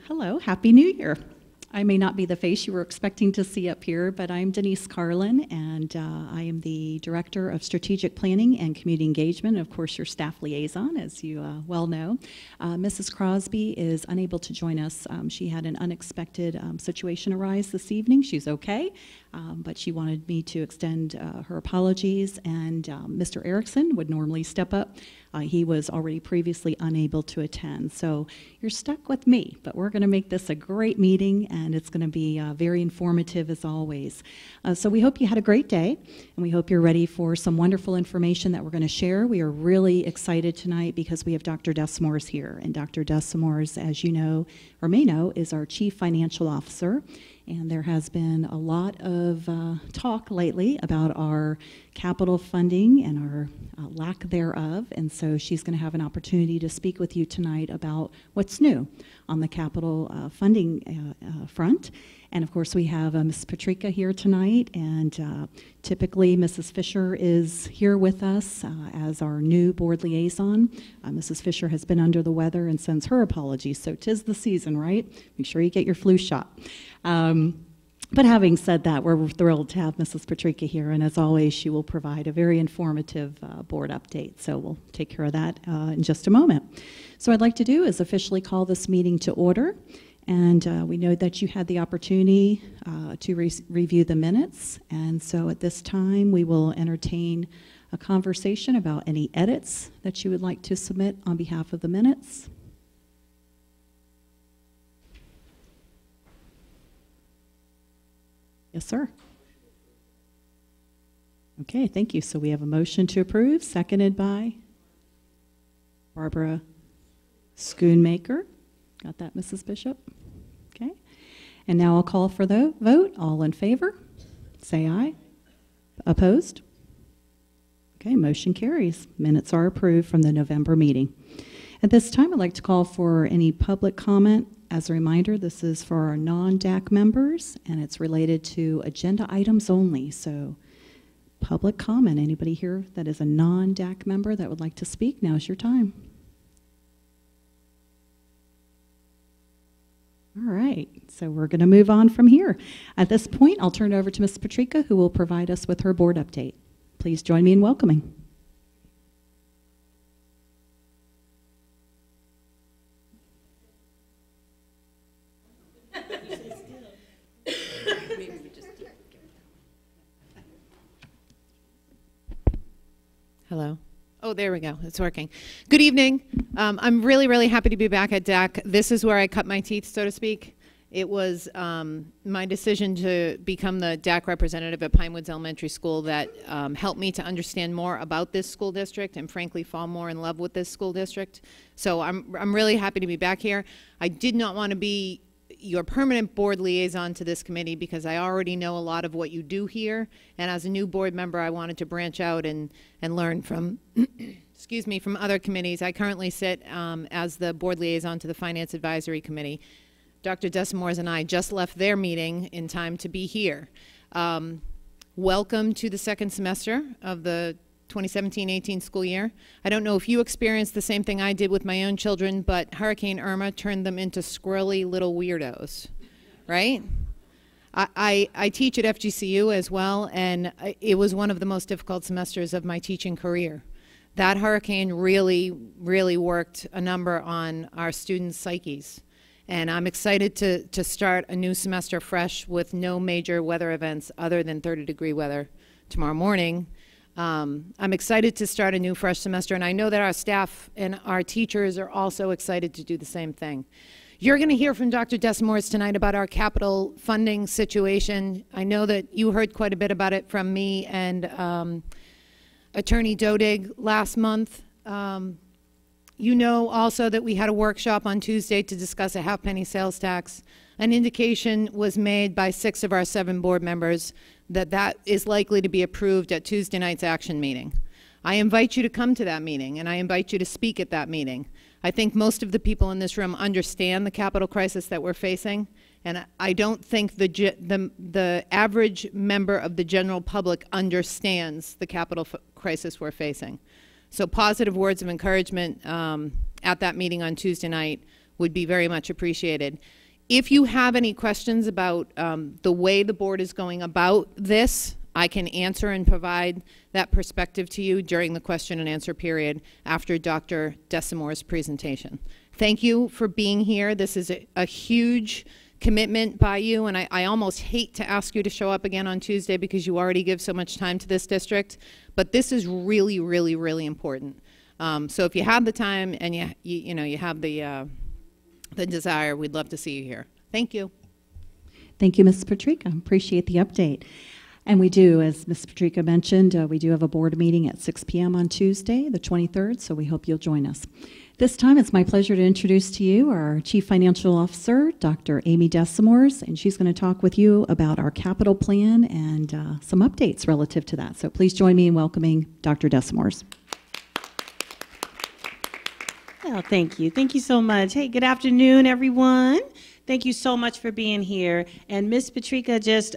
Hello, Happy New Year. I may not be the face you were expecting to see up here, but I'm Denise Carlin, and I am the Director of Strategic Planning and Community Engagement, of course, your staff liaison, as you well know. Mrs. Crosby is unable to join us. She had an unexpected situation arise this evening. She's okay, but she wanted me to extend her apologies, and Mr. Erickson would normally step up. He was already previously unable to attend. So you're stuck with me, but we're going to make this a great meeting, and it's going to be very informative as always. So we hope you had a great day, and we hope you're ready for some wonderful information that we're going to share. We are really excited tonight because we have Dr. Desamores here, and Dr. Desamores, as you know or may know, is our Chief Financial Officer. And there has been a lot of talk lately about our capital funding and our lack thereof. And so she's going to have an opportunity to speak with you tonight about what's new on the capital funding front. And of course, we have Ms. Patrica here tonight, and typically Mrs. Fisher is here with us as our new board liaison. Mrs. Fisher has been under the weather and sends her apologies, so 'tis the season, right? Make sure you get your flu shot. But having said that, we're thrilled to have Mrs. Patrica here, and as always, she will provide a very informative board update, so we'll take care of that in just a moment. So what I'd like to do is officially call this meeting to order. And we know that you had the opportunity to review the minutes. And so at this time, we will entertain a conversation about any edits that you would like to submit on behalf of the minutes. Yes, sir. Okay, thank you. So we have a motion to approve, seconded by Barbara Schoonmaker. Got that, Mrs. Bishop? Okay. And now I'll call for the vote. All in favor? Say aye. Opposed? Okay, motion carries. Minutes are approved from the November meeting. At this time, I'd like to call for any public comment. As a reminder, this is for our non-DAC members, and it's related to agenda items only. So public comment. Anybody here that is a non-DAC member that would like to speak? Now is your time. All right, so we're going to move on from here. At this point, I'll turn it over to Ms. Patrica, who will provide us with her board update. Please join me in welcoming. Hello. Oh, there we go. It's working. Good evening. I'm really, really happy to be back at DAC. This is where I cut my teeth, so to speak. It was my decision to become the DAC representative at Pinewoods Elementary School that helped me to understand more about this school district and frankly fall more in love with this school district. So I'm really happy to be back here. I did not want to be your permanent board liaison to this committee because I already know a lot of what you do here, and as a new board member I wanted to branch out and learn from excuse me, from other committees. I currently sit as the board liaison to the Finance Advisory Committee. Dr. Desamores and I just left their meeting in time to be here. Welcome to the second semester of the 2017-18 school year. I don't know if you experienced the same thing I did with my own children, but Hurricane Irma turned them into squirrely little weirdos, right? I teach at FGCU as well, and it was one of the most difficult semesters of my teaching career. That hurricane really, really worked a number on our students' psyches. And I'm excited to start a new semester fresh with no major weather events other than 30-degree weather tomorrow morning. I'm excited to start a new fresh semester, and I know that our staff and our teachers are also excited to do the same thing. You're going to hear from Dr. Desamores tonight about our capital funding situation. I know that you heard quite a bit about it from me and Attorney Dodig last month. You know also that we had a workshop on Tuesday to discuss a half-penny sales tax. An indication was made by 6 of our 7 board members that that is likely to be approved at Tuesday night's action meeting. I invite you to come to that meeting, and I invite you to speak at that meeting. I think most of the people in this room understand the capital crisis that we're facing, and I don't think the average member of the general public understands the capital crisis we're facing. So positive words of encouragement at that meeting on Tuesday night would be very much appreciated. If you have any questions about the way the board is going about this, I can answer and provide that perspective to you during the question and answer period after Dr. Desamore's presentation. Thank you for being here. This is a huge commitment by you, and I almost hate to ask you to show up again on Tuesday because you already give so much time to this district, but this is really, really, really important. So if you have the time and you have the desire, we'd love to see you here. Thank you. Thank you, Ms. Patrica. Appreciate the update. And we do, as Ms. Patrica mentioned, we do have a board meeting at 6 p.m. on Tuesday, the 23rd, so we hope you'll join us. This time, it's my pleasure to introduce to you our Chief Financial Officer, Dr. Amy Desamores, and she's going to talk with you about our capital plan and some updates relative to that. So please join me in welcoming Dr. Desamores. Well, thank you. Thank you so much. Hey, good afternoon, everyone. Thank you so much for being here. And Ms. Patrica just,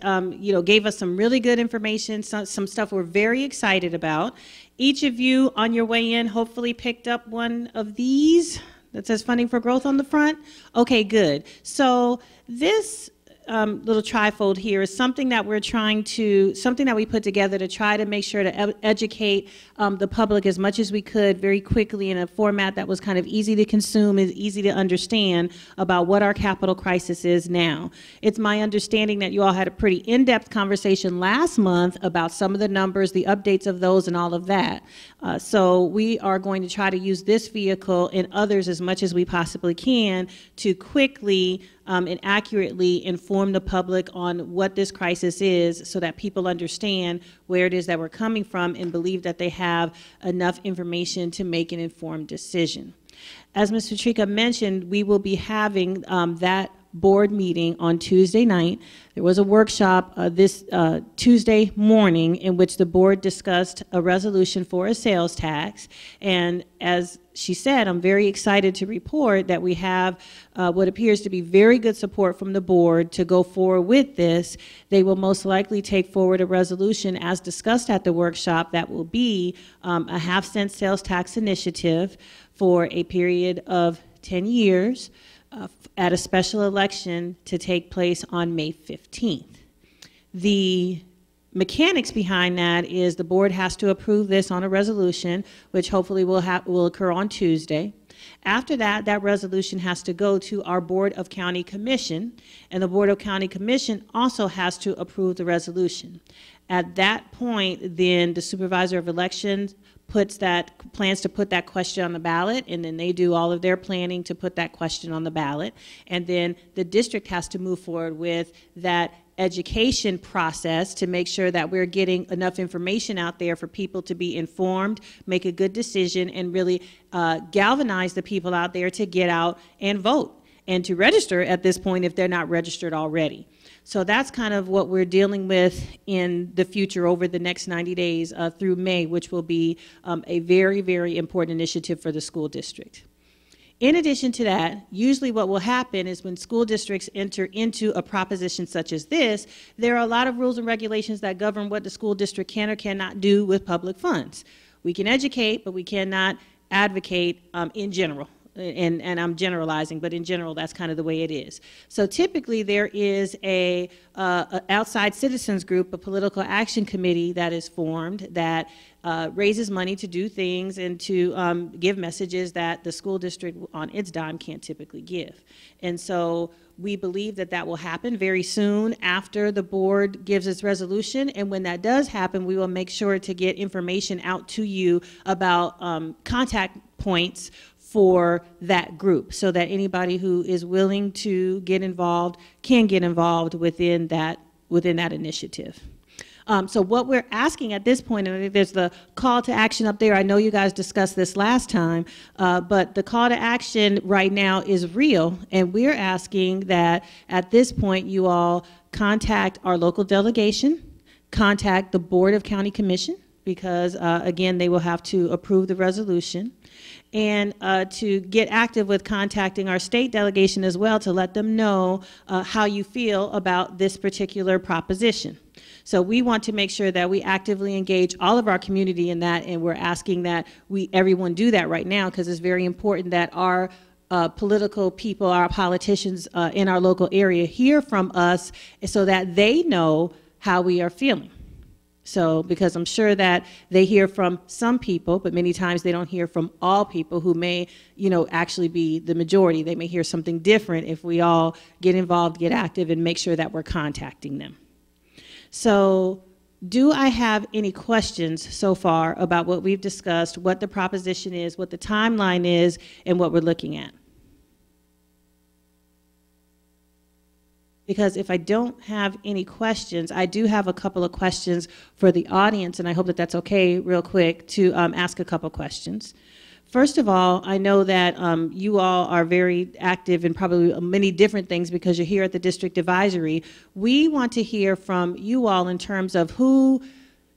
gave us some really good information, some stuff we're very excited about. Each of you on your way in hopefully picked up one of these that says Funding for Growth on the front. Okay, good. So this little trifold here is something that we put together to try to make sure to educate the public as much as we could very quickly in a format that was kind of easy to consume and easy to understand about what our capital crisis is now. It's my understanding that you all had a pretty in-depth conversation last month about some of the numbers, the updates of those, and all of that. So we are going to try to use this vehicle and others as much as we possibly can to quickly and accurately inform the public on what this crisis is so that people understand where it is that we're coming from and believe that they have enough information to make an informed decision. As Ms. Patrica mentioned, we will be having that board meeting on Tuesday night. There was a workshop this Tuesday morning in which the board discussed a resolution for a sales tax. And as she said, I'm very excited to report that we have what appears to be very good support from the board to go forward with this. They will most likely take forward a resolution as discussed at the workshop that will be a half-cent sales tax initiative for a period of 10 years. At a special election to take place on May 15th. The mechanics behind that is the board has to approve this on a resolution, which hopefully will occur on Tuesday. After that, that resolution has to go to our Board of County Commission, and the Board of County Commission also has to approve the resolution. At that point, then the Supervisor of Elections plans to put that question on the ballot, and then they do all of their planning to put that question on the ballot. And then the district has to move forward with that education process to make sure that we're getting enough information out there for people to be informed, make a good decision, and really galvanize the people out there to get out and vote and to register at this point if they're not registered already. So that's kind of what we're dealing with in the future over the next 90 days through May, which will be a very, very important initiative for the school district. In addition to that, usually what will happen is when school districts enter into a proposition such as this, there are a lot of rules and regulations that govern what the school district can or cannot do with public funds. We can educate, but we cannot advocate in general. And I'm generalizing, but in general, that's kind of the way it is. So typically, there is a outside citizens group, a political action committee that is formed that raises money to do things and to give messages that the school district on its dime can't typically give. And so we believe that that will happen very soon after the board gives its resolution. And when that does happen, we will make sure to get information out to you about contact points for that group so that anybody who is willing to get involved can get involved within that initiative. So what we're asking at this point, and I think there's the call to action up there. I know you guys discussed this last time, but the call to action right now is real, and we're asking that at this point you all contact our local delegation, contact the Board of County Commission, because again, they will have to approve the resolution, and to get active with contacting our state delegation as well to let them know how you feel about this particular proposition. So we want to make sure that we actively engage all of our community in that, and we're asking that everyone do that right now because it's very important that our political people, our politicians in our local area hear from us so that they know how we are feeling. So, because I'm sure that they hear from some people, but many times they don't hear from all people who may, actually be the majority. They may hear something different if we all get involved, get active, and make sure that we're contacting them. So, do I have any questions so far about what we've discussed, what the proposition is, what the timeline is, and what we're looking at? Because if I don't have any questions, I do have a couple of questions for the audience, and I hope that that's okay real quick to ask a couple questions. First of all, I know that you all are very active in probably many different things because you're here at the District Advisory. We want to hear from you all in terms of who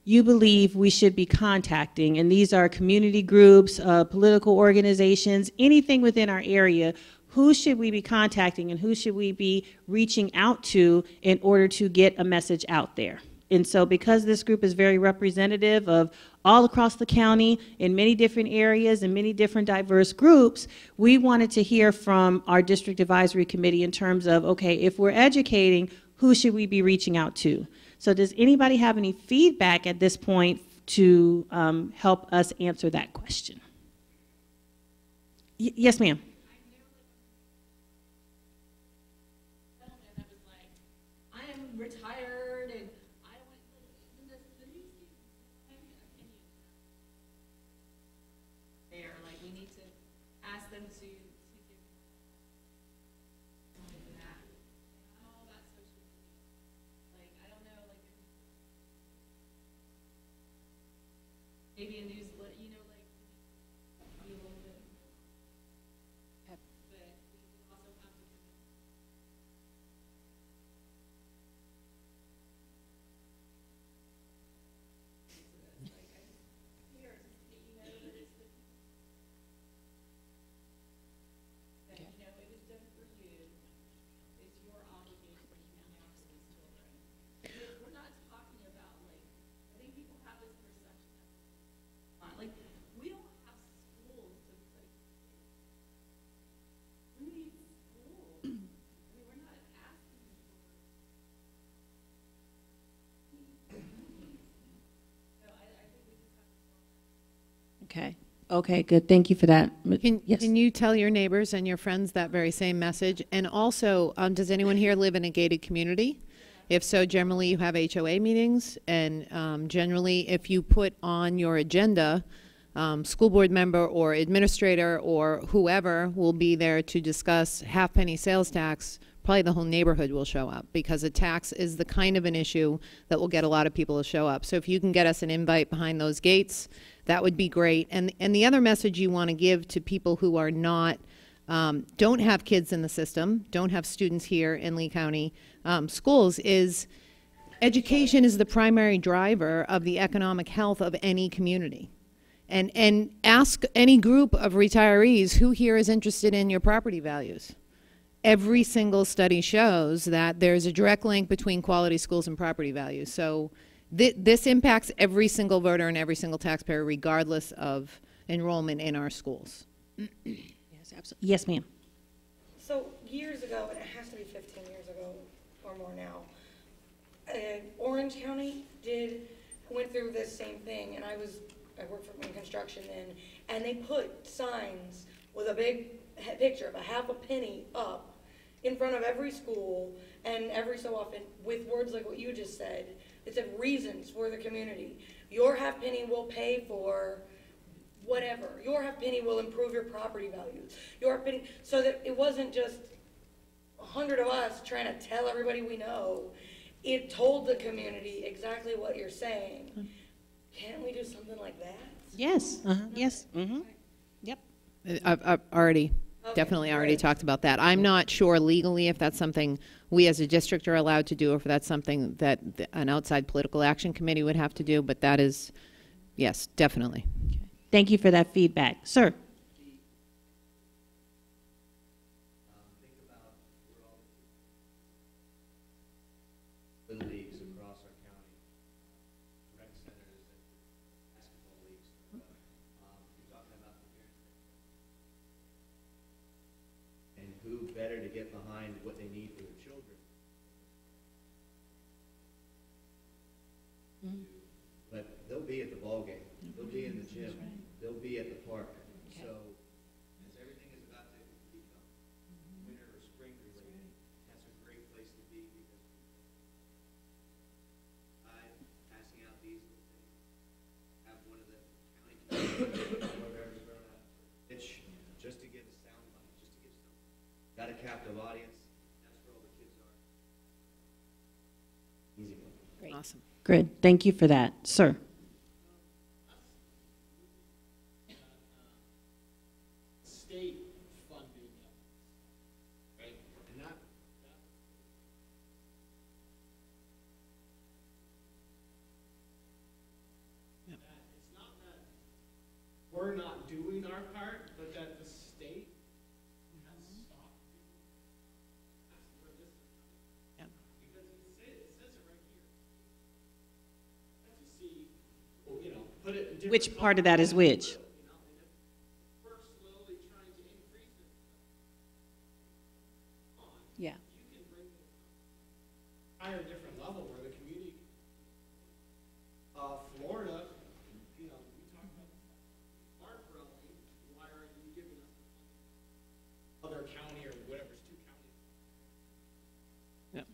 you believe we should be contacting, and these are community groups, political organizations, anything within our area. Who should we be contacting and who should we be reaching out to in order to get a message out there? And so because this group is very representative of all across the county in many different areas and many different diverse groups, we wanted to hear from our District Advisory Committee in terms of, okay, if we're educating, who should we be reaching out to? So does anybody have any feedback at this point to help us answer that question? Yes, ma'am. Retired and I went the news there, like we need to ask them to give that. Oh, that's social media. Like I don't know, like maybe a newsletter, like be a little bit. But we also have to. Okay. Okay, good. Thank you for that. Yes. Can you tell your neighbors and your friends that very same message? And also, does anyone here live in a gated community? If so, generally you have HOA meetings, and generally if you put on your agenda, school board member or administrator or whoever will be there to discuss half-penny sales tax, probably the whole neighborhood will show up because a tax is the kind of an issue that will get a lot of people to show up. So if you can get us an invite behind those gates, that would be great. And the other message you want to give to people who are not, don't have kids in the system, don't have students here in Lee County schools is education is the primary driver of the economic health of any community. And ask any group of retirees who here is interested in your property values. Every single study shows that there's a direct link between quality schools and property values. So this impacts every single voter and every single taxpayer regardless of enrollment in our schools. Yes, absolutely. Yes, ma'am. So years ago, and it has to be 15 years ago or more now, Orange County went through this same thing, and I worked in construction then, and they put signs with a big picture of a half a penny up in front of every school, and every so often with words like what you just said. It said reasons for the community. Your half penny will pay for whatever. Your half penny will improve your property values. Your half penny, so that it wasn't just 100 of us trying to tell everybody we know. It told the community exactly what you're saying. Can't we do something like that? Yes. Yes. Yep. I've already, definitely already talked about that. I'm not sure legally if that's something we as a district are allowed to do, or if that's something that an outside political action committee would have to do, but that is, yes, definitely. Okay. Thank you for that feedback. Sir. Leagues across our county, rec centers, and basketball leagues. You're talking about the parents. get behind what they need for their children. But they'll be at the ball game. They'll be in the gym. They'll be at the park. So as everything is about to become winter or spring related, that's a great place to be because passing out these little things, have one of the county pitch just to give a sound bite, just to give some. Got a captive audience. That's where all the kids are. Easy one. Great. Awesome. Good. Thank you for that, sir. State funding, right? And not it's not that we're not doing our part, but that the state has stopped. That's where this is coming. Yep. Because it says it right here. As you see, well, you know, put it in different Which part of that is which? we're slowly trying to increase it. Yeah. You can bring it higher, different level where the community, Florida, you know, we talk about art growing, why aren't you giving us other county or whatever's two counties? Yep.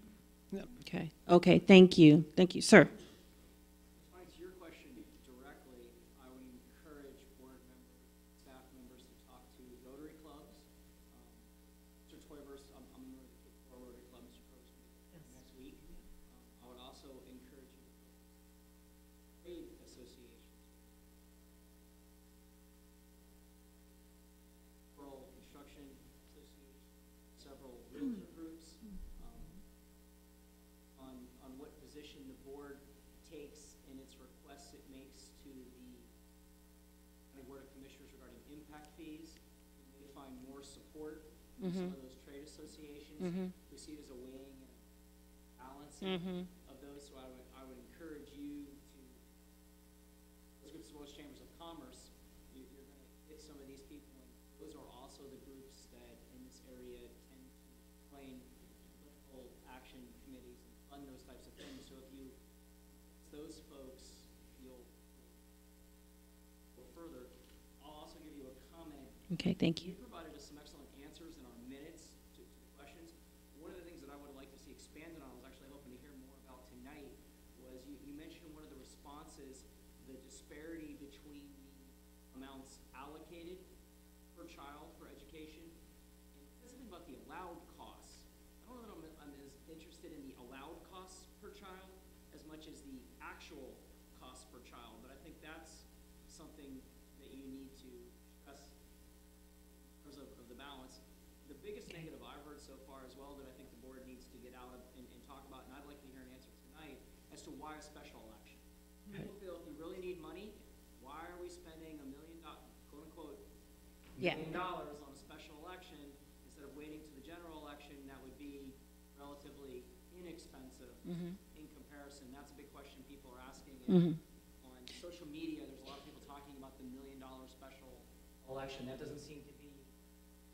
Yep. Okay. Okay, thank you. Thank you, sir. Responding to your question directly, I would encourage board members, staff members to talk to Rotary clubs. Mr. Toivers, I'm a member of the Cape Coral Rotary Club, Mr. Toivers, next week. I would also encourage you to trade associations. Rural Construction Association, several realtor groups. On what position the board takes in its requests it makes to the County Board of Commissioners regarding impact fees. We may find more support from some of those trade associations. We see it as a weighing and balancing of those, so I would encourage you to, those groups as well as chambers of commerce, you're going to hit some of these people, and those are also the groups that in this area tend to claim political action committees and fund those types of things. So if you, it's those folks, you'll go further. I'll also give you a comment. Okay, thank you. You provided us some excellent answers in our minutes to the questions. One of the things that I would like to see expanded on, I was actually hoping to hear more about tonight, was you mentioned one of the responses, the disparity between the amounts allocated per child for education. And it says something about the allowed costs. I don't know that I'm as interested in the allowed costs per child as much as the actual costs per child, but I think that's something that you need to stress in terms of the balance. The biggest negative I've heard so far as well that I think the board needs to get out of and talk about, and I'd like to hear an answer tonight, as to why a special election. People feel if you really need money, why are we spending $1 million, quote unquote, Yeah. $1 million on a special election instead of waiting to the general election that would be relatively inexpensive in comparison? That's a big question people are asking. And on social media, there's a lot of people talking about the $1 million special election. That doesn't seem to be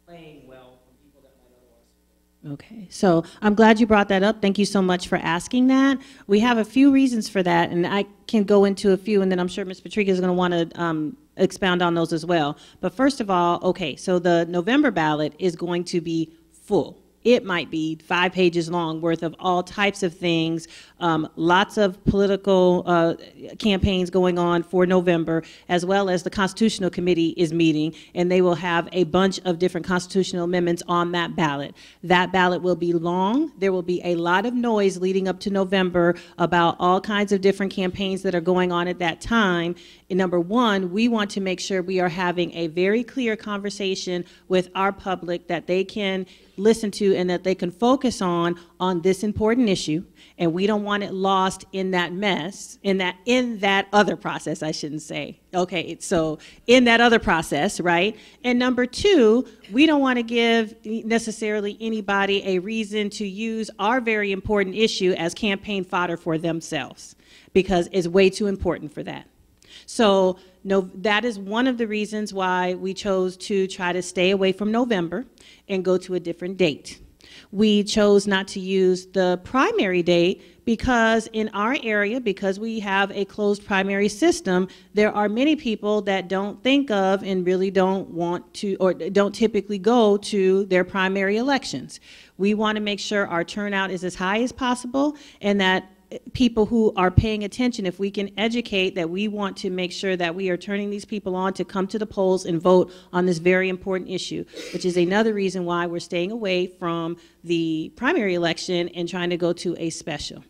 playing well from people that might otherwise support. Okay, so I'm glad you brought that up. Thank you so much for asking that. We have a few reasons for that, and I can go into a few, and then I'm sure Ms. Patrica is going to want to expound on those as well. But first of all, okay, so the November ballot is going to be full. It might be 5 pages long worth of all types of things, lots of political campaigns going on for November, as well as the Constitutional Committee is meeting, and they will have a bunch of different constitutional amendments on that ballot. That ballot will be long. There will be a lot of noise leading up to November about all kinds of different campaigns that are going on at that time. And number one, we want to make sure we are having a very clear conversation with our public that they can listen to and that they can focus on this important issue, and we don't want it lost in that mess, in that other process, I shouldn't say. Okay, so in that other process, right? And number two, we don't want to give necessarily anybody a reason to use our very important issue as campaign fodder for themselves, because it's way too important for that. So no, that is one of the reasons why we chose to try to stay away from November and go to a different date. We chose not to use the primary date because in our area, because we have a closed primary system, there are many people that don't think of and really don't want to or don't typically go to their primary elections. We want to make sure our turnout is as high as possible and that people who are paying attention, if we can educate that we want to make sure that we are turning these people on to come to the polls and vote on this very important issue, which is another reason why we're staying away from the primary election and trying to go to a special.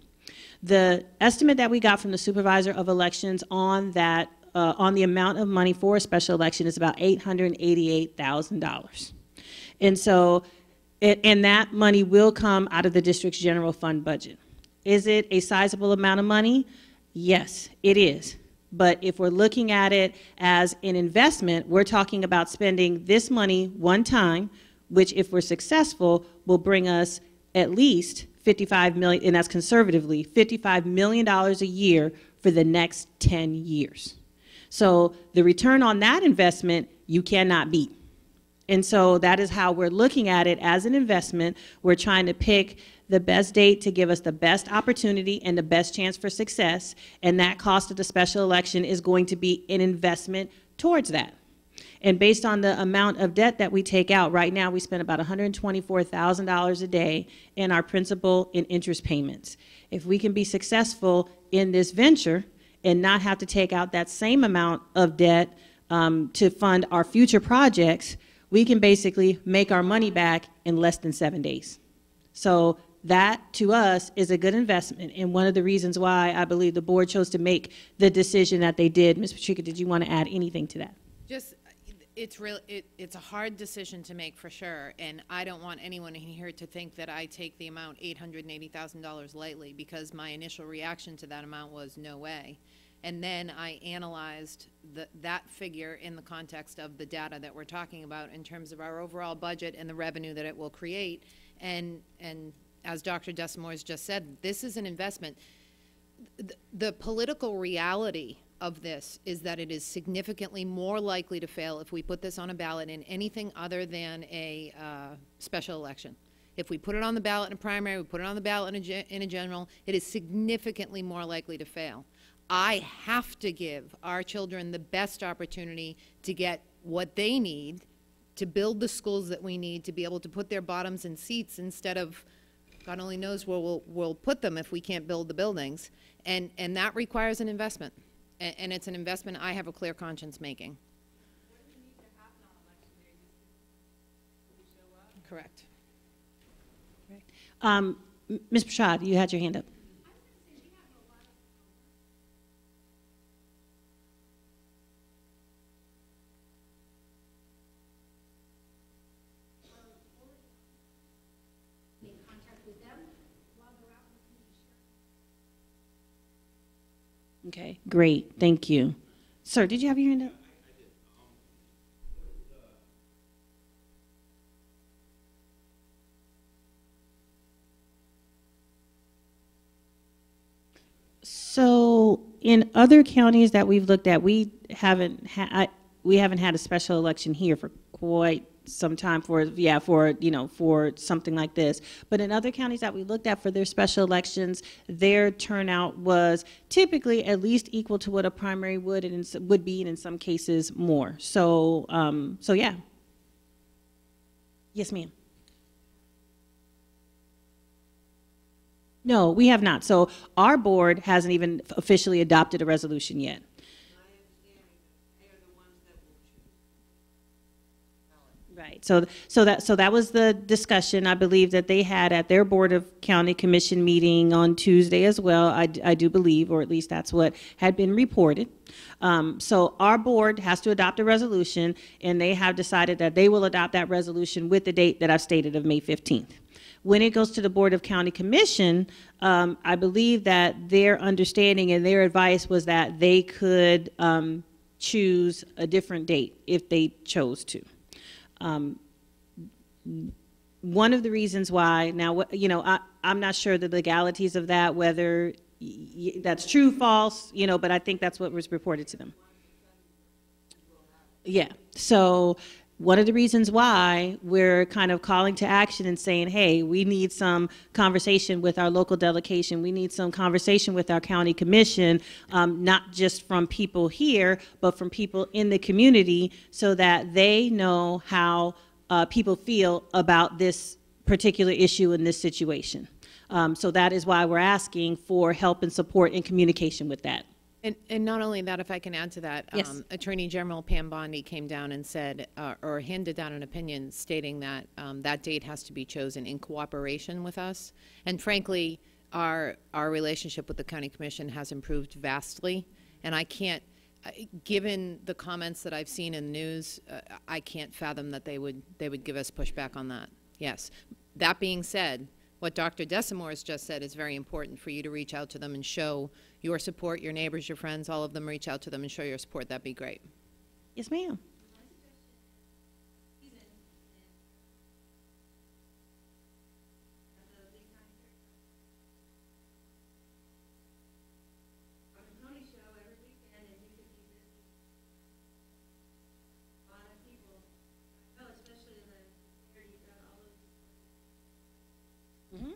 The estimate that we got from the supervisor of elections on that, on the amount of money for a special election is about $888,000. And so, and that money will come out of the district's general fund budget. Is it a sizable amount of money? Yes, it is. But if we're looking at it as an investment, we're talking about spending this money one time, which if we're successful, will bring us at least $55 million, and that's conservatively, $55 million a year for the next 10 years. So the return on that investment, you cannot beat. And so that is how we're looking at it as an investment. We're trying to pick the best date to give us the best opportunity and the best chance for success, and that cost of the special election is going to be an investment towards that. And based on the amount of debt that we take out, right now we spend about $124,000 a day in our principal and interest payments. If we can be successful in this venture and not have to take out that same amount of debt to fund our future projects, we can basically make our money back in less than 7 days. So that, to us, is a good investment, and one of the reasons why I believe the board chose to make the decision that they did. Ms. Patrica, did you want to add anything to that? Just, it's a hard decision to make for sure, and I don't want anyone in here to think that I take the amount $880,000 lightly, because my initial reaction to that amount was no way. And then I analyzed that figure in the context of the data that we're talking about in terms of our overall budget and the revenue that it will create. And as Dr. Desamores just said, this is an investment. The political reality of this is that it is significantly more likely to fail if we put this on a ballot in anything other than a special election. If we put it on the ballot in a primary, we put it on the ballot in a general, it is significantly more likely to fail. I have to give our children the best opportunity to get what they need to build the schools that we need to be able to put their bottoms in seats instead of, God only knows where we'll put them if we can't build the buildings. And that requires an investment. And it's an investment I have a clear conscience making. What does it need to happen on election day? Just show up? Correct. Ms. Prashad, you had your hand up. Okay, great, thank you. Sir, did you have your hand up? So in other counties that we've looked at, we haven't had a special election here for quite some time for something like this. But in other counties that we looked at for their special elections, their turnout was typically at least equal to what a primary would be, and in some cases more. So, so yeah. Yes, ma'am. No, we have not. So our board hasn't even officially adopted a resolution yet. Right. So that was the discussion I believe that they had at their Board of County Commission meeting on Tuesday as well. I do believe, or at least that's what had been reported. So our board has to adopt a resolution, and they have decided that they will adopt that resolution with the date that I've stated of May 15th. When it goes to the Board of County Commission, I believe that their understanding and their advice was that they could choose a different date if they chose to. One of the reasons why, now, I'm not sure the legalities of that, whether that's true, false, but I think that's what was reported to them. Yeah, so one of the reasons why we're kind of calling to action and saying, hey, we need some conversation with our local delegation. We need some conversation with our county commission, not just from people here, but from people in the community so that they know how people feel about this particular issue in this situation. So that is why we're asking for help and support and communication with that. And not only that, if I can add to that, Yes. Attorney General Pam Bondi came down and said, or handed down an opinion stating that that date has to be chosen in cooperation with us. And frankly, our relationship with the County Commission has improved vastly. And I can't, given the comments that I've seen in the news, I can't fathom that they would give us pushback on that. Yes. That being said, what Dr. Desimore has just said is very important for you to reach out to them and show your support, your neighbors, your friends, all of them reach out to them and show your support. That'd be great. Yes, ma'am.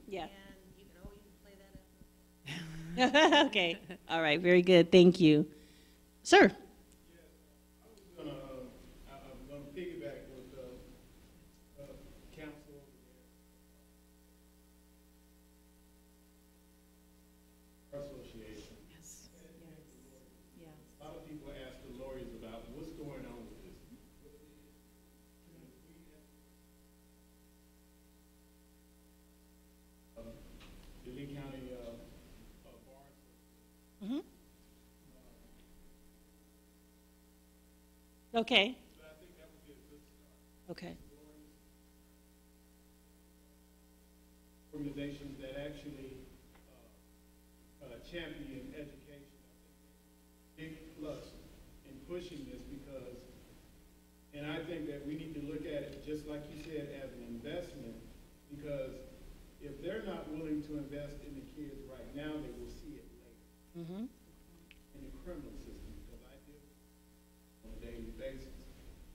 Yeah. Okay. All right. Very good. Thank you. Sir. I'm gonna piggyback with council. Association. Yes. Yeah. A lot of people ask the lawyers about what's going on with this. The Lee County Bar. Mm-hmm. Okay. But I think that would be a good start. Okay. Organizations that actually champion education, I think, big plus in pushing this because, and I think that we need to look at it just like you said as an investment because if they're not willing to invest in the kids right now, they will see it later. Mm-hmm. In the criminal system because I do on a daily basis.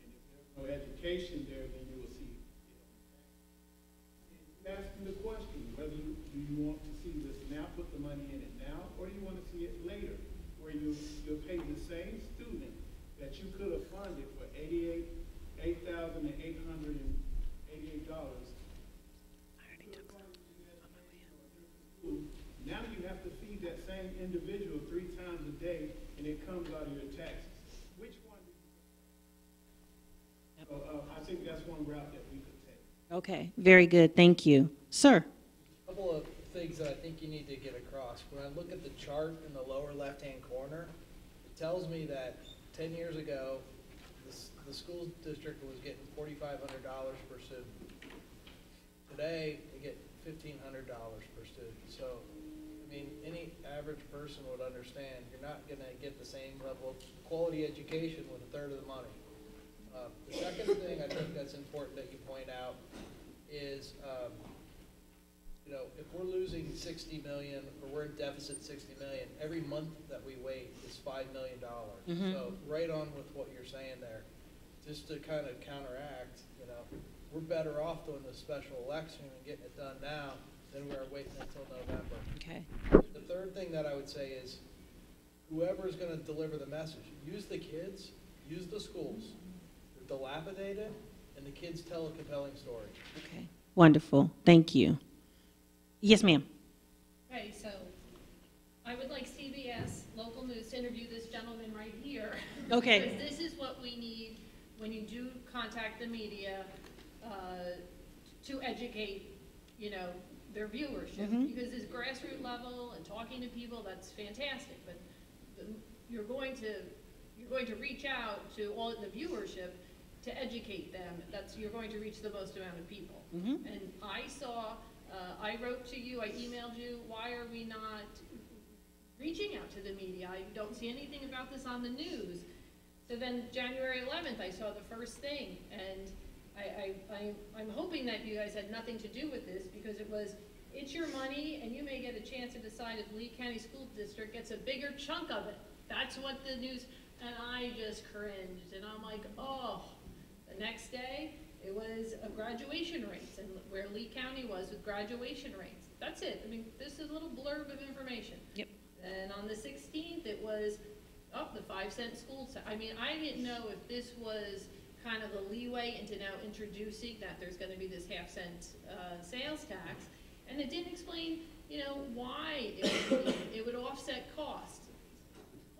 And if there's no education there, then you will see it on the back. And asking the question, whether do you want to see this now, put the money in it now, or do you want to see it later, where you'll pay the same student that you could have funded for $8,888. Now you have to feed that same individual 3 times a day, and it comes out of your taxes. Which one do you prefer? So I think that's one route that we could take. Okay. Very good. Thank you. Sir. A couple of things that I think you need to get across. When I look at the chart in the lower left-hand corner, it tells me that 10 years ago, the school district was getting $4,500 per student. Today, they get $1,500 per student. So, I mean, any average person would understand you're not going to get the same level of quality education with a third of the money. The second thing I think that's important that you point out is, you know, if we're losing 60 million or we're in deficit 60 million, every month that we wait is $5 million. Mm-hmm. So right on with what you're saying there. Just to kind of counteract, you know, we're better off doing the special election and getting it done now than we are waiting until November. Okay. The third thing that I would say is whoever is going to deliver the message, use the kids, use the schools. They're dilapidated, and the kids tell a compelling story. Okay. Wonderful. Thank you. Yes, ma'am. Okay, so I would like CBS local news to interview this gentleman right here. Okay. Because this is what we need when you do contact the media to educate, you know, their viewership. Mhm. Because this grassroots level and talking to people, that's fantastic. But you're going to reach out to all the viewership to educate them. You're going to reach the most amount of people. Mhm. And I wrote to you, I emailed you, why are we not reaching out to the media? I don't see anything about this on the news. So then January 11th, I saw the first thing, and I'm hoping that you guys had nothing to do with this because it's your money and you may get a chance to decide if Lee County School District gets a bigger chunk of it. That's what the news, and I just cringed, and I'm like, oh, The next day, it was graduation rates and where Lee County was with graduation rates. That's it. I mean, this is a little blurb of information. Yep. And on the 16th, it was the 5-cent school tax. I mean, I didn't know if this was kind of the leeway into now introducing that there's going to be this half-cent sales tax, and it didn't explain, you know, why it would offset cost.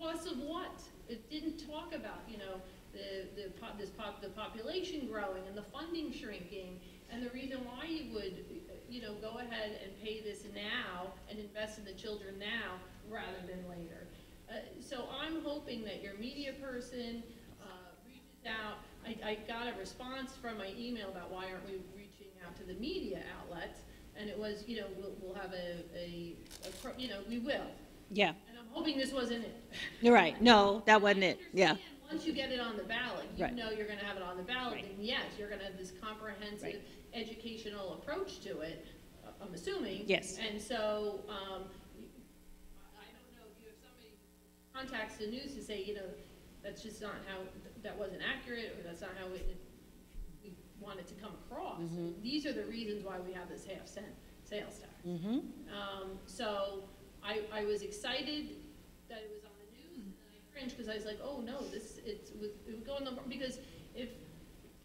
Costs of what? It didn't talk about, you know, the population growing and the funding shrinking, and the reason why you would, you know, go ahead and pay this now and invest in the children now rather than later. So I'm hoping that your media person reaches out. I got a response from my email about why aren't we reaching out to the media outlets, and it was, you know, we'll have you know, we will. Yeah. And I'm hoping this wasn't it. You're right. No, that wasn't it. Yeah. Once you get it on the ballot, you Right. know you're going to have it on the ballot, Right. and yes, you're going to have this comprehensive Right. educational approach to it, I'm assuming. Yes. And so, I don't know if you have somebody contacts the news to say, you know, that's just not how, that wasn't accurate, or that's not how we want it to come across. Mm-hmm. These are the reasons why we have this half-cent sales tax. Mm-hmm. So I was excited that it was on the news, and then I cringed because I was like, oh no, it would go in the, because if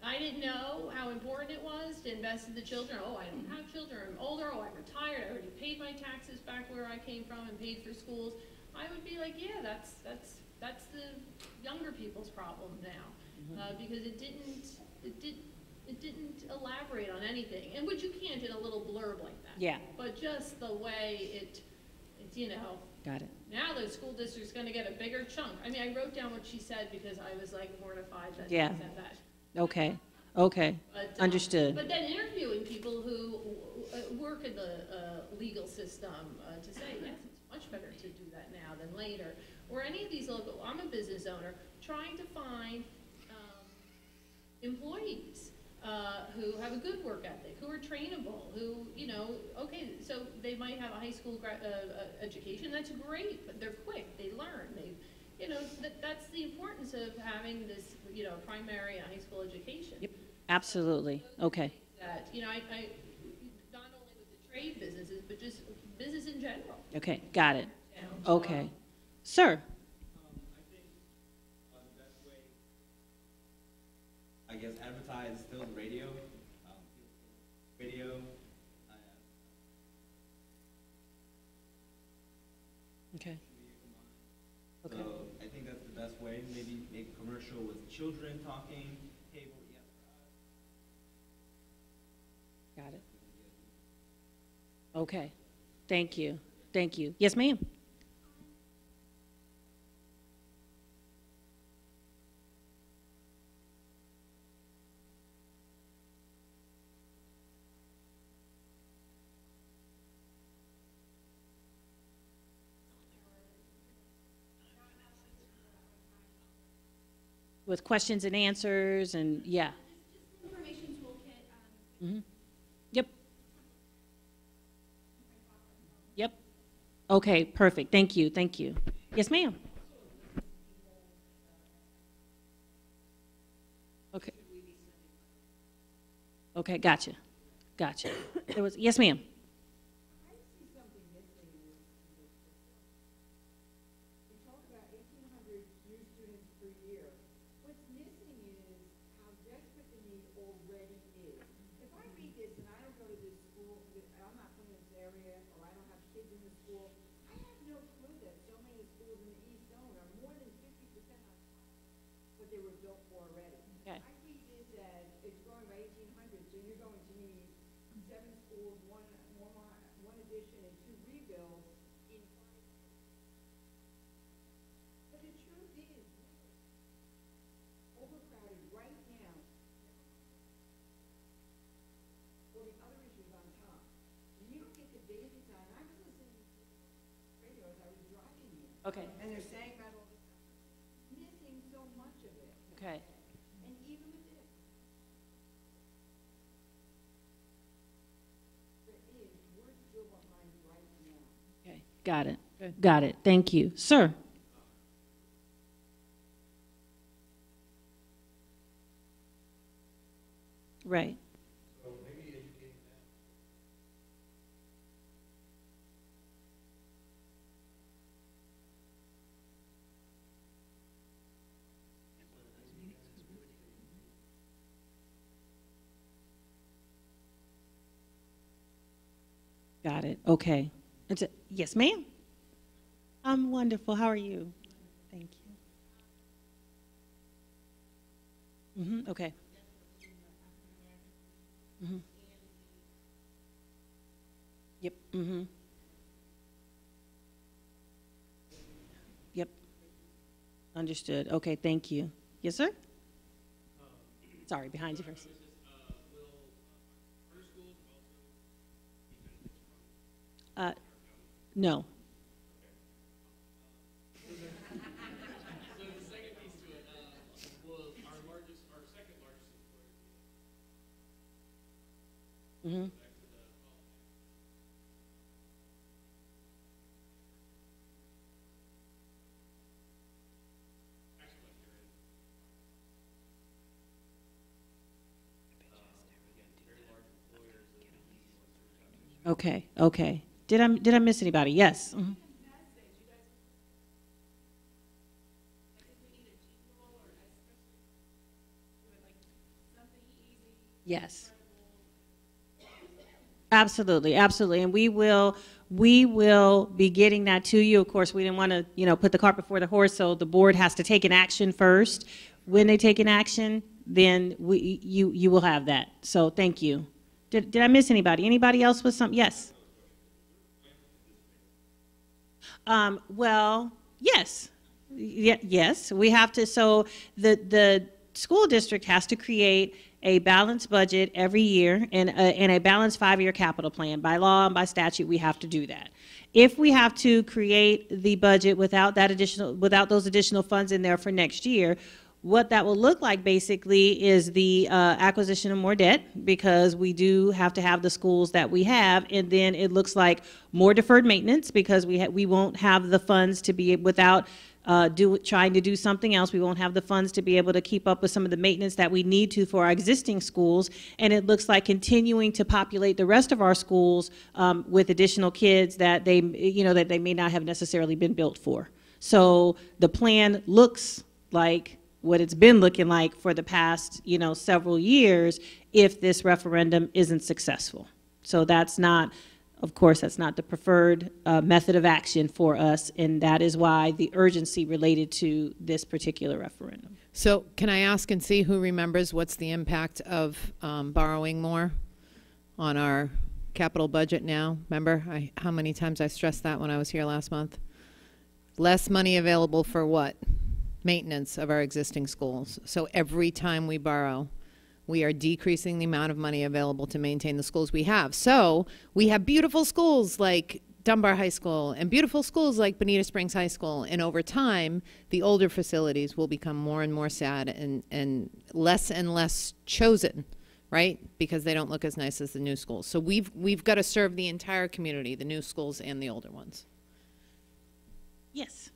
I didn't know how important it was to invest in the children, oh, I don't have children, I'm older, oh, I'm retired, I already paid my taxes back where I came from and paid for schools, I would be like, yeah, that's the younger people's problem now, because it didn't elaborate on anything, and which you can't in a little blurb like that. Yeah. But just the way it's, you know. Got it. Now the school district's gonna get a bigger chunk. I mean, I wrote down what she said because I was like mortified that she Yeah. said that. Okay. Okay. But, Understood. But then interviewing people who work in the legal system to say, yes, it's much better to do that now than later. Or any of these local, I'm a business owner, trying to find employees who have a good work ethic, who are trainable, who, you know, okay, so they might have a high school education, that's great, but they're quick, they learn, you know, that's the importance of having this, you know, primary high school education. Yep. Absolutely. Okay. That, you know, I not only with the trade businesses, but just business in general. Okay. Got it. You know, Okay. Sir. I think the best way, I guess, advertise still the radio. Radio. Okay. Okay. So I think that's the best way. Maybe make a commercial with children talking. Cable, yes. Got it. Okay. Thank you. Thank you. Yes, ma'am. With questions and answers and, yeah. Information toolkit. Mm-hmm. Yep. Yep. Okay, perfect. Thank you. Thank you. Yes, ma'am. Okay. Okay, gotcha. Gotcha. There was, yes, ma'am. I see something missing in this. We talk about 1,800 new students per year. What's missing is how desperate the need already is. If I read this and I don't go to this school, I'm not from this area, or I don't have kids in the school, I have no clue that so many schools in the East Zone are more than 50% on what they were built for already. Okay. I read this as it's growing by 1,800, so you're going to need 7 schools, one addition, and 2 rebuilds in 5 years. But the truth is, we're overcrowded right now. Well, the other issues on top. And you don't get the basics on. I was listening to radio as I was driving here. Okay. And they're saying about all this stuff. Missing so much of it. Okay. And even with this, there is, we're still behind right now. Okay. Got it. Got it. Thank you. Sir. Right. So maybe educating them. Got it. Okay. Yes, ma'am. I'm wonderful. How are you? Thank you. Okay. Yep. Yep. Understood. Okay, thank you. Yes, sir? Sorry, behind you first. No. So the second piece to it, will our second largest employer Mm-hmm. Okay, okay. Did I miss anybody? Yes. Yes. Absolutely, absolutely. And we will be getting that to you. Of course, we didn't want to, put the cart before the horse, so the board has to take an action first. When they take an action, then you will have that. So thank you. Did I miss anybody? Anybody else with something? Yes. Well, yes. Yes, we have to. So the school district has to create a balanced budget every year and a balanced 5-year capital plan. By law and by statute, we have to do that. If we have to create the budget without those additional funds in there for next year, what that will look like basically is the acquisition of more debt, because we do have to have the schools that we have, and then it looks like more deferred maintenance, because we won't have the funds to be, without trying to do something else, we won't have the funds to be able to keep up with some of the maintenance that we need to for our existing schools. And it looks like continuing to populate the rest of our schools with additional kids that they may not have necessarily been built for. So the plan looks like what it's been looking like for the past, several years, if this referendum isn't successful. So that's not, of course, that's not the preferred method of action for us, and that is why the urgency related to this particular referendum. So can I ask and see who remembers what's the impact of borrowing more on our capital budget now? Remember how many times I stressed that when I was here last month? Less money available for what? Maintenance of our existing schools. So every time we borrow, we are decreasing the amount of money available to maintain the schools we have. So we have beautiful schools like Dunbar High School and beautiful schools like Bonita Springs High School. And over time, the older facilities will become more and more sad and less chosen, right? Because they don't look as nice as the new schools. So we've got to serve the entire community, the new schools and the older ones. Yes.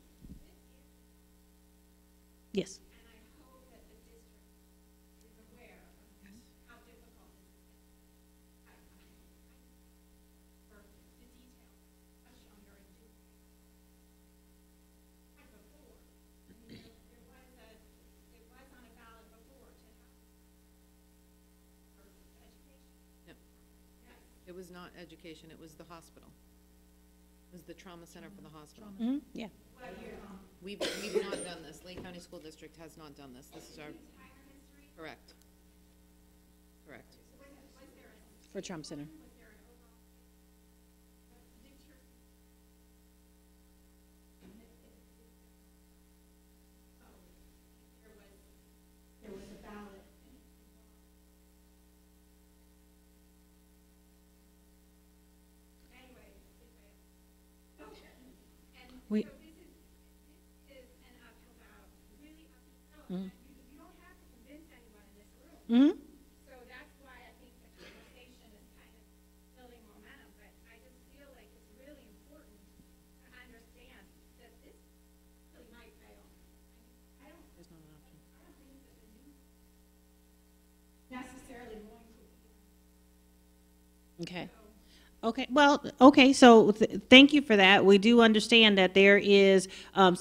Yes. And I hope that the district is aware of how difficult this is. For the details, much younger and do like before. I mean, it was on a ballot before to have for education. Yep. Yes. It was not education, it was the hospital. It was the trauma center for the hospital. Mm-hmm. Yeah. We've not done this. Lake County School District has not done this. This is our correct. Correct. For Trump Center. There was a ballot. Anyway, it failed. And We- so this is an uphill battle, really uphill. Mhm. You don't have to convince anyone in this room. Mm-hmm. So that's why I think the conversation is kind of building momentum, but I just feel like it's really important to understand that this really might fail. I don't think that the news necessarily going Okay. Okay, well, okay, so thank you for that. We do understand that there is a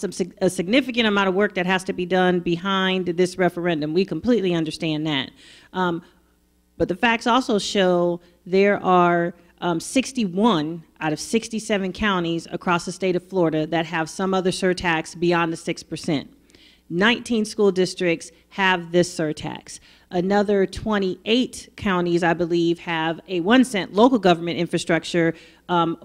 significant amount of work that has to be done behind this referendum. We completely understand that. But the facts also show there are 61 out of 67 counties across the state of Florida that have some other surtax beyond the 6%. 19 school districts have this surtax. Another 28 counties, I believe, have a 1-cent local government infrastructure,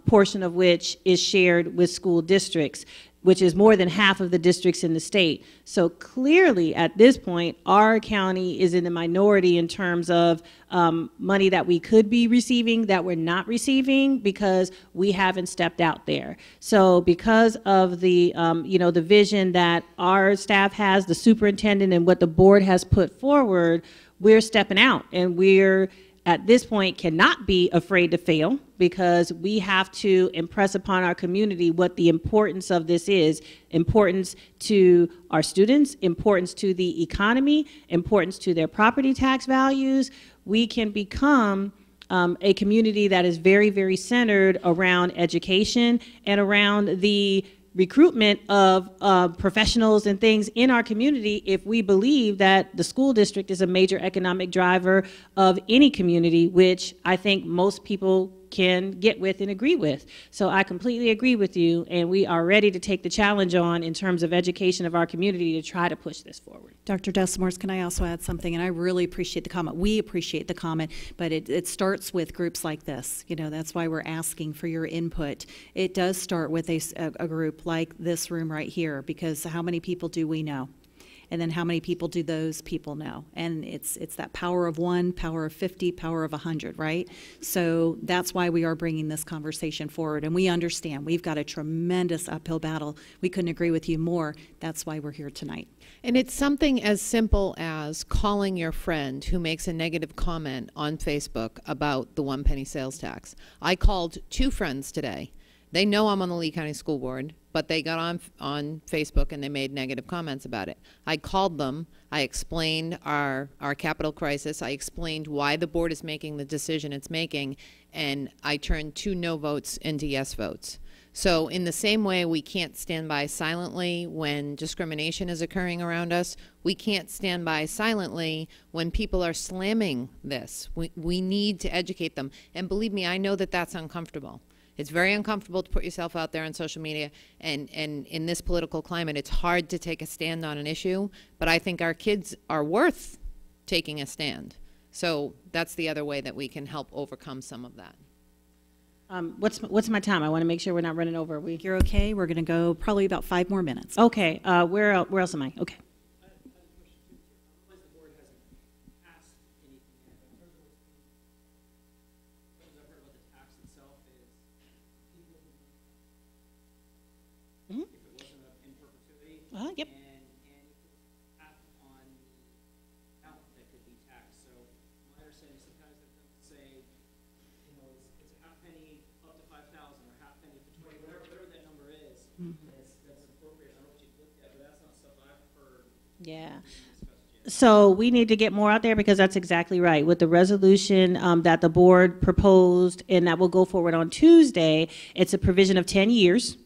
portion of which is shared with school districts, which is more than half of the districts in the state. So clearly, at this point, our county is in the minority in terms of money that we could be receiving that we're not receiving because we haven't stepped out there. So because of the, the vision that our staff has, the superintendent, and what the board has put forward, we're stepping out, and we're at this point cannot be afraid to fail because we have to impress upon our community what the importance of this is. Importance to our students, importance to the economy, importance to their property tax values. We can become a community that is very, very centered around education and around the recruitment of professionals and things in our community if we believe that the school district is a major economic driver of any community, which I think most people can get with and agree with. So I completely agree with you, and we are ready to take the challenge on in terms of education of our community to try to push this forward. Dr. Desamores, can I also add something? And I really appreciate the comment. We appreciate the comment, but it starts with groups like this. You know, that's why we're asking for your input. It does start with a group like this room right here, because how many people do we know? And then how many people do those people know? And it's that power of 1, power of 50, power of 100, right? So that's why we are bringing this conversation forward. And we understand we've got a tremendous uphill battle. We couldn't agree with you more. That's why we're here tonight. And it's something as simple as calling your friend who makes a negative comment on Facebook about the 1 penny sales tax. I called 2 friends today. They know I'm on the Lee County School Board, but they got on Facebook and they made negative comments about it. I called them. I explained our capital crisis. I explained why the board is making the decision it's making, and I turned 2 no votes into yes votes. So in the same way we can't stand by silently when discrimination is occurring around us, we can't stand by silently when people are slamming this. We need to educate them. And believe me, I know that that's uncomfortable. It's very uncomfortable to put yourself out there on social media, and in this political climate, it's hard to take a stand on an issue, but I think our kids are worth taking a stand. So that's the other way that we can help overcome some of that. What's my time? I want to make sure we're not running over. You're okay. We're going to go probably about 5 more minutes. Okay. Where else am I? Okay. Yep. And cap on the amount that could be taxed. So my understanding is sometimes they say, you know, it's a half penny up to 5,000 or half penny to 20, whatever that number is. That's appropriate. I don't know what you've looked at, but that's not stuff I've heard. Yeah. So we need to get more out there because that's exactly right. With the resolution that the board proposed and that will go forward on Tuesday, it's a provision of 10 years.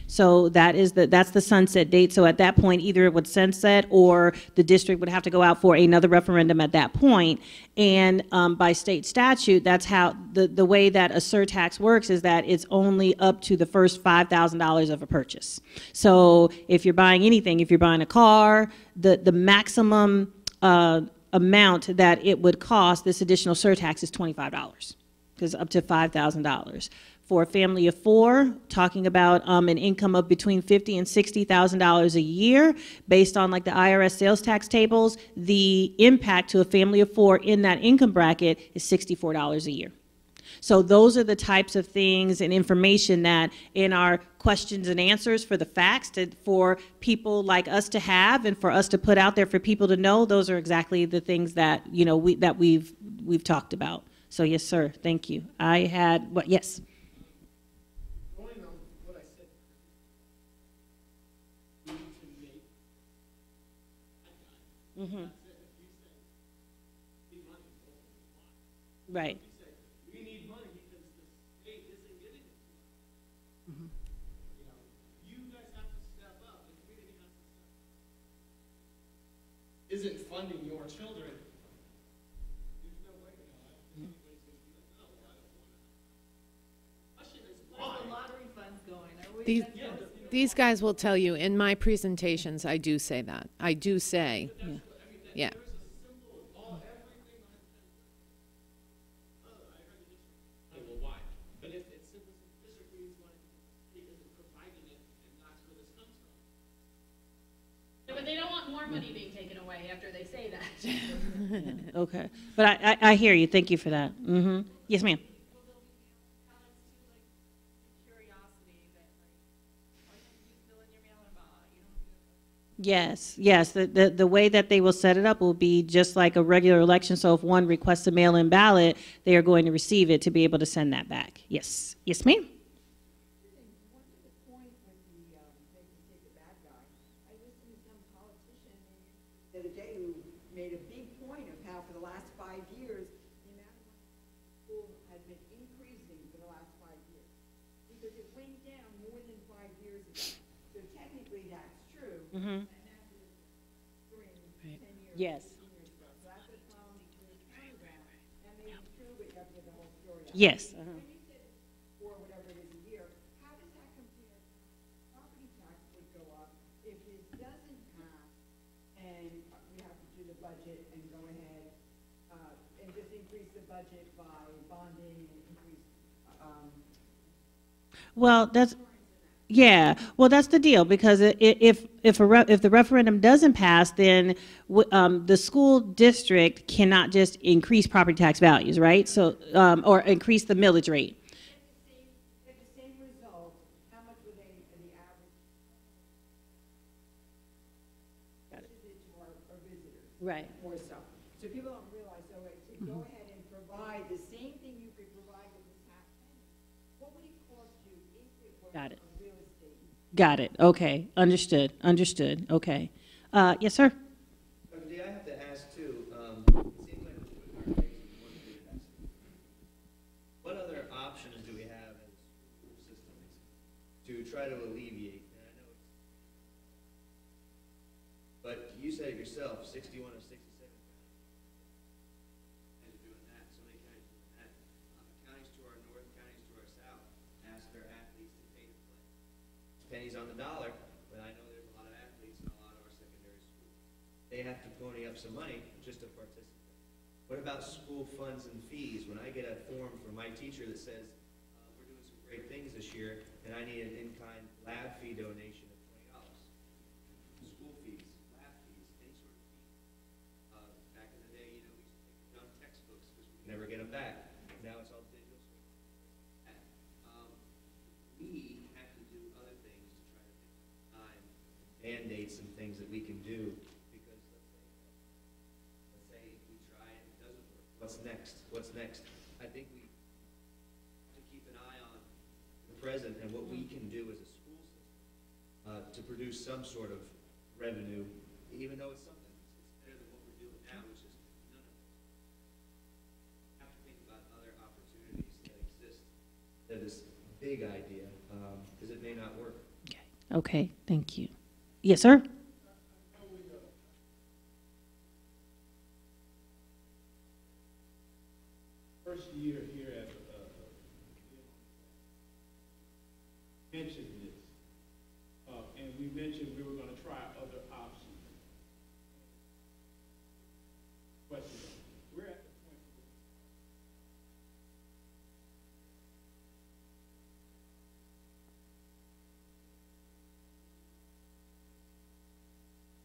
So that's the sunset date. So at that point, either it would sunset or the district would have to go out for another referendum at that point. And by state statute, that's how the way that a surtax works is that it's only up to the first $5,000 of a purchase. So if you're buying anything, if you're buying a car, the maximum amount that it would cost this additional surtax is $25, because up to $5,000. For a family of 4, talking about an income of between $50,000 and $60,000 a year, based on like the IRS sales tax tables, the impact to a family of 4 in that income bracket is $64 a year. So those are the types of things and information that in our questions and answers for the facts for people like us to have and for us to put out there for people to know, those are exactly the things that, you know, we've talked about. So yes, sir. Thank you. I had what? Yes. Mm-hmm. Right. We need money. children. There's no way now. Anybody's gonna be like, no, I don't want to. Question is Where's why? the lottery funds going? Are we- These, that's- that's- these guys will tell you, in my presentations, I do say that. I do say, yeah. There's a symbol of all everything I heard the district. Okay, well, why? But if it's simple, district needs money, state isn't providing it, and that's where this comes from. Yeah, but they don't want more money being taken away after they say that. Okay, but I hear you. Thank you for that. Mm-hmm. Yes, ma'am. Yes, yes. The way that they will set it up will be just like a regular election. So if one requests a mail-in ballot, they are going to receive it to be able to send that back. Yes. Yes, ma'am. One to the point with the, make the take the bad guy, I listened to some politician the other day who made a big point of how for the last 5 years, the amount of school has been increasing for the last 5 years. Because it went down more than 5 years ago. So technically, that's true. Mm-hmm. And that's during 10 years. Yes. 15 years ago. So that's a problem, there's turnaround. That may be true, but you have to get the whole story out. Yes. When you said, or whatever it is a year, how does that compare? Property tax would go up if this doesn't pass, and we have to do the budget and go ahead, and just increase the budget by bonding and increase, Well, that's. Yeah, well, that's the deal, because if the referendum doesn't pass, then the school district cannot just increase property tax values, right? So, or increase the millage rate. get the same result, how much would they, the average? Got it. Is it to our visitors? Right. More so. So people don't realize, so to go ahead and provide the same thing you could provide with this half penny, what would it cost you if it were Got it. a real estate? Got it. Okay. Understood. Understood. Okay. Yes, sir. Dr. D, I have to ask too, it seems like we're putting our eggs in one big basket. What other options do we have as a school system to try to alleviate? And I know it's, but you said it yourself, 61 of 67 counties are doing that, so many counties are doing that. Counties to our north, counties to our south, ask their athletes to pay to play. Pennies on the dollar, but I know there's a lot of athletes in a lot of our secondary schools. They have to pony up some money just to participate. What about school funds and fees? When I get a form from my teacher that says, we're doing some great things this year, and I need an in-kind lab fee donation of $20. School fees, lab fees, any sort of fee. Back in the day, we used to take junk textbooks because we could never get them back. Now it's all digital, so we have to do other things to try to take some time, mandate some things that we can do, because let's say we try and it doesn't work. What's next? What's next? I think we have to keep an eye on the present and what we can do as a school system to produce some sort of revenue, even though it's something. It's better than what we're doing now, which is none of it. We have to think about other opportunities that exist that is big idea, because it may not work. Okay. Okay. Thank you. Yes, sir. First year here at mentioned this, and we mentioned we were going to try other options. Question: we're at the point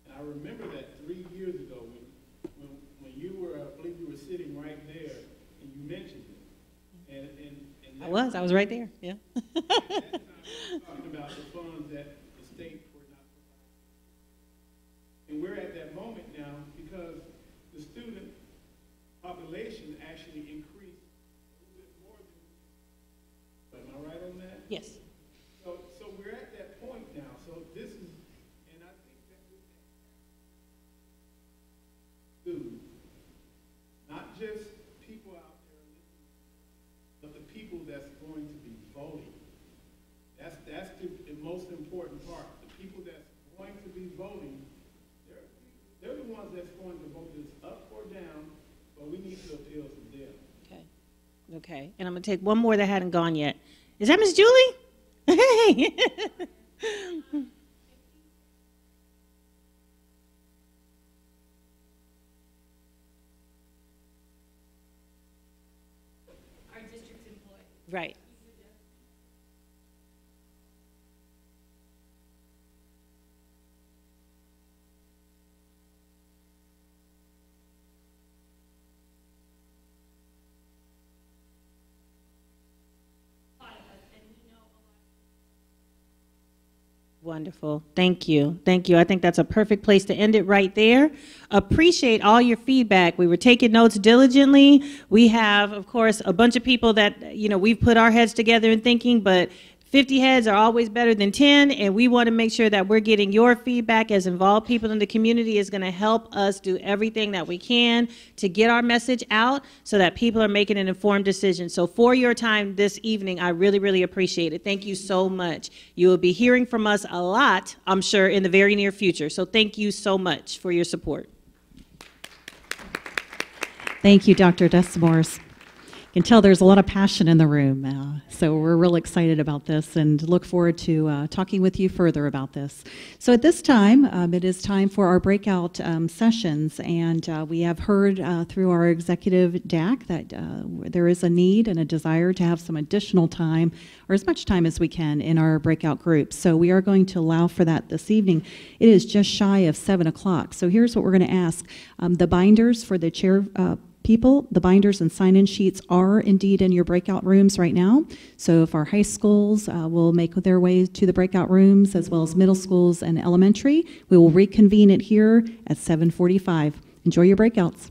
where, and I remember that 3 years ago when you were, I believe you were sitting right there and you mentioned it. And I was right there. Yeah. at that time, we were talking about the funds that the state were not providing. And we're at that moment now because the student population actually increased a little bit more than, am I right on that? Yes. So we're at that point now. So this is, and I think that we can do, not just people out there listening, but the people that's going to be voting. That's the most important part. The people that's going to be voting, they're the ones that's going to vote this up Okay, and I'm gonna take one more that hadn't gone yet. Is that Miss Julie? Hey. Our district's employee. Right. Wonderful. Thank you. Thank you. I think that's a perfect place to end it right there. Appreciate all your feedback. We were taking notes diligently. We have, of course, a bunch of people that, we've put our heads together in thinking, but 50 heads are always better than 10, and we want to make sure that we're getting your feedback as involved people in the community is going to help us do everything that we can to get our message out so that people are making an informed decision. So for your time this evening, I really, really appreciate it. Thank you so much. You will be hearing from us a lot, I'm sure, in the very near future. So thank you so much for your support. Thank you, Dr. Desmores. You can tell there's a lot of passion in the room, so we're real excited about this and look forward to talking with you further about this. So at this time, it is time for our breakout sessions, and we have heard through our executive DAC that there is a need and a desire to have some additional time, or as much time as we can, in our breakout groups. So we are going to allow for that this evening. It is just shy of 7 o'clock, so here's what we're going to ask. The binders for the chair people, the binders and sign-in sheets are indeed in your breakout rooms right now. So if our high schools will make their way to the breakout rooms, as well as middle schools and elementary, we will reconvene it here at 7:45. Enjoy your breakouts.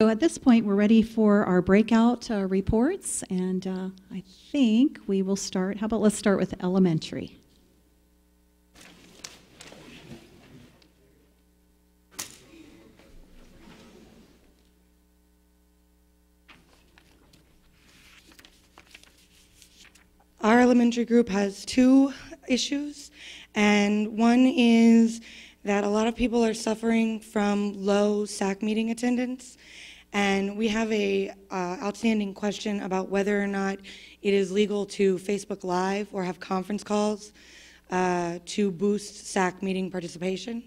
So at this point, we're ready for our breakout reports, and I think we will start. How about let's start with elementary. Our elementary group has two issues, and one is that a lot of people are suffering from low SAC meeting attendance, and we have a outstanding question about whether or not it is legal to Facebook Live or have conference calls to boost SAC meeting participation.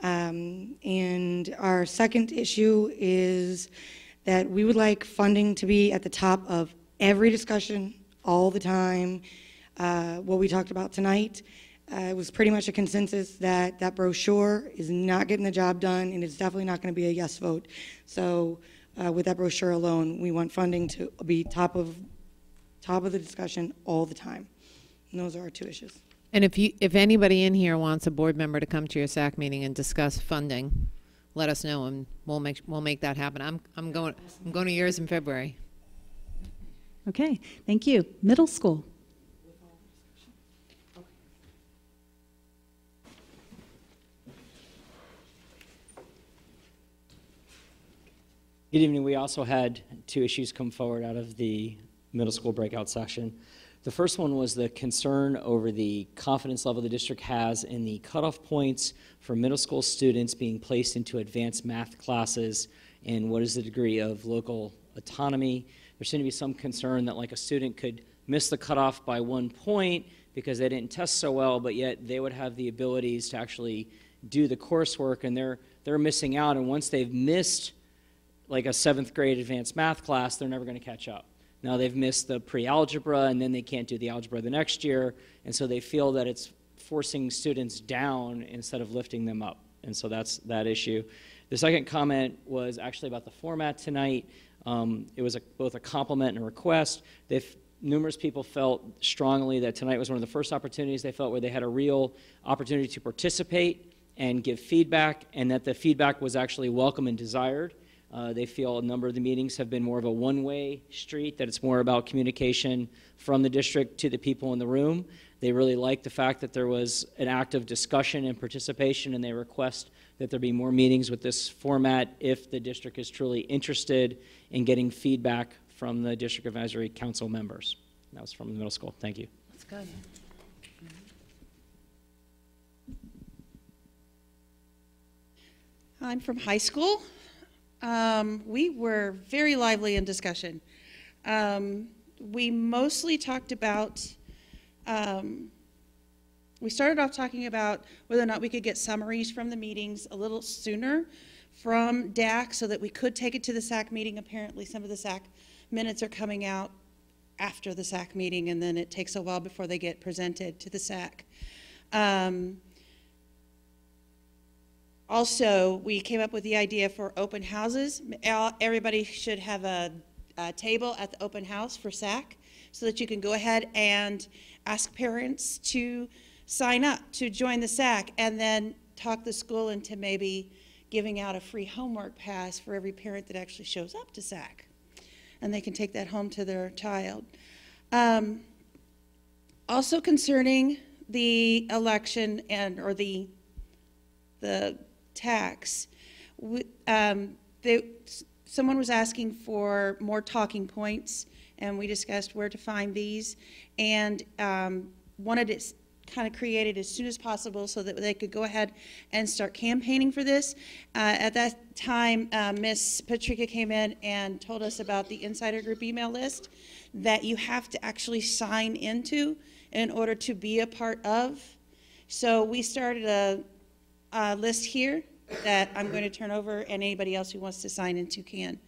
And our second issue is that we would like funding to be at the top of every discussion all the time. What we talked about tonight, it was pretty much a consensus that that brochure is not getting the job done, and it's definitely not going to be a yes vote. So with that brochure alone, we want funding to be top of the discussion all the time. And those are our two issues. And if anybody in here wants a board member to come to your SAC meeting and discuss funding, let us know, and we'll make that happen. I'm going to yours in February. Okay, thank you. Middle school. Good evening. We also had two issues come forward out of the middle school breakout session. The first one was the concern over the confidence level the district has in the cutoff points for middle school students being placed into advanced math classes, and what is the degree of local autonomy. There seemed to be some concern that like a student could miss the cutoff by 1 point because they didn't test so well, but yet they would have the abilities to actually do the coursework, and they're missing out. And once they've missed like a 7th grade advanced math class, they're never going to catch up. Now they've missed the pre-algebra, and then they can't do the algebra the next year, and so they feel that it's forcing students down instead of lifting them up. And so that's that issue. The second comment was actually about the format tonight. It was both a compliment and a request. Numerous people felt strongly that tonight was one of the first opportunities they felt where they had a real opportunity to participate and give feedback, and that the feedback was actually welcome and desired. They feel a number of the meetings have been more of a one-way street, that it's more about communication from the district to the people in the room. They really like the fact that there was an active discussion and participation, and they request that there be more meetings with this format if the district is truly interested in getting feedback from the District Advisory Council members. That was from the middle school. Thank you. That's good. I'm from high school. We were very lively in discussion. We mostly talked about, we started off talking about whether or not we could get summaries from the meetings a little sooner from DAC so that we could take it to the SAC meeting. Apparently some of the SAC minutes are coming out after the SAC meeting, and then it takes a while before they get presented to the SAC. Also, we came up with the idea for open houses. Everybody should have a table at the open house for SAC so that you can go ahead and ask parents to sign up to join the SAC, and then talk the school into maybe giving out a free homework pass for every parent that actually shows up to SAC. And they can take that home to their child. Also concerning the election or the tax, someone was asking for more talking points, and we discussed where to find these, and wanted it kind of created as soon as possible so that they could go ahead and start campaigning for this. At that time, Miss Patrica came in and told us about the insider group email list that you have to actually sign into in order to be a part of. So we started a list here that I'm going to turn over, and anybody else who wants to sign into can.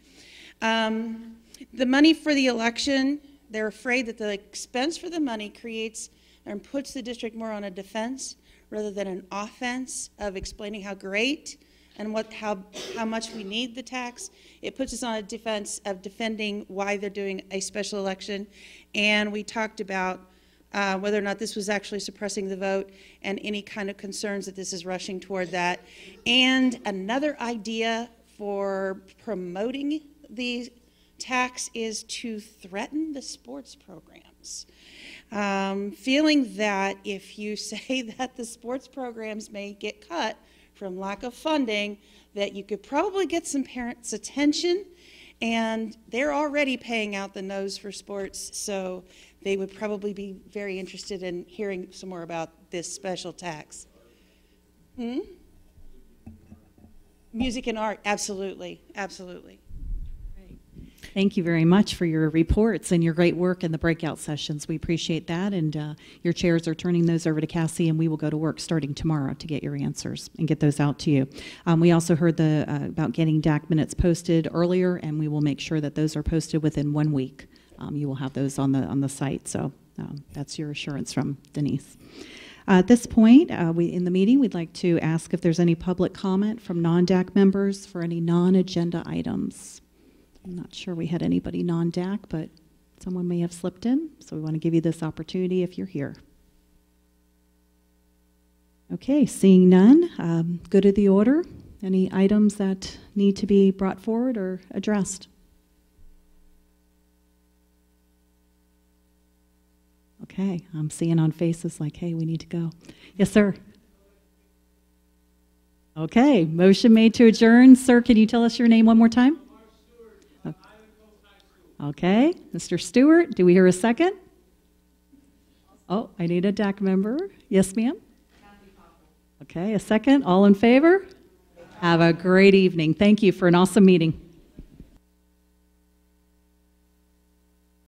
The money for the election, they're afraid that the expense for the money creates and puts the district more on a defense rather than an offense of explaining how great and how much we need the tax. It puts us on a defense of defending why they're doing a special election. And we talked about whether or not this was actually suppressing the vote and any kind of concerns that this is rushing toward that. And another idea for promoting the tax is to threaten the sports programs. Feeling that if you say that the sports programs may get cut from lack of funding, that you could probably get some parents' attention, and they're already paying out the nose for sports, so they would probably be very interested in hearing some more about this special tax. Music and art, absolutely, absolutely. Thank you very much for your reports and your great work in the breakout sessions. We appreciate that, and your chairs are turning those over to Cassie, and we will go to work starting tomorrow to get your answers and get those out to you. We also heard about getting DAC minutes posted earlier, and we will make sure that those are posted within 1 week. You will have those on the site, so that's your assurance from Denise. At this point, in the meeting, we'd like to ask if there's any public comment from non-DAC members for any non-agenda items. I'm not sure we had anybody non-DAC, but someone may have slipped in, so we want to give you this opportunity if you're here. Okay, seeing none, good of the order. Any items that need to be brought forward or addressed? Okay, I'm seeing on faces like, hey, we need to go. Yes, sir. Okay, motion made to adjourn. Sir, can you tell us your name one more time? Okay, Mr. Stewart, do we hear a second? Oh, I need a DAC member. Yes, ma'am? Okay, a second. All in favor? Have a great evening. Thank you for an awesome meeting.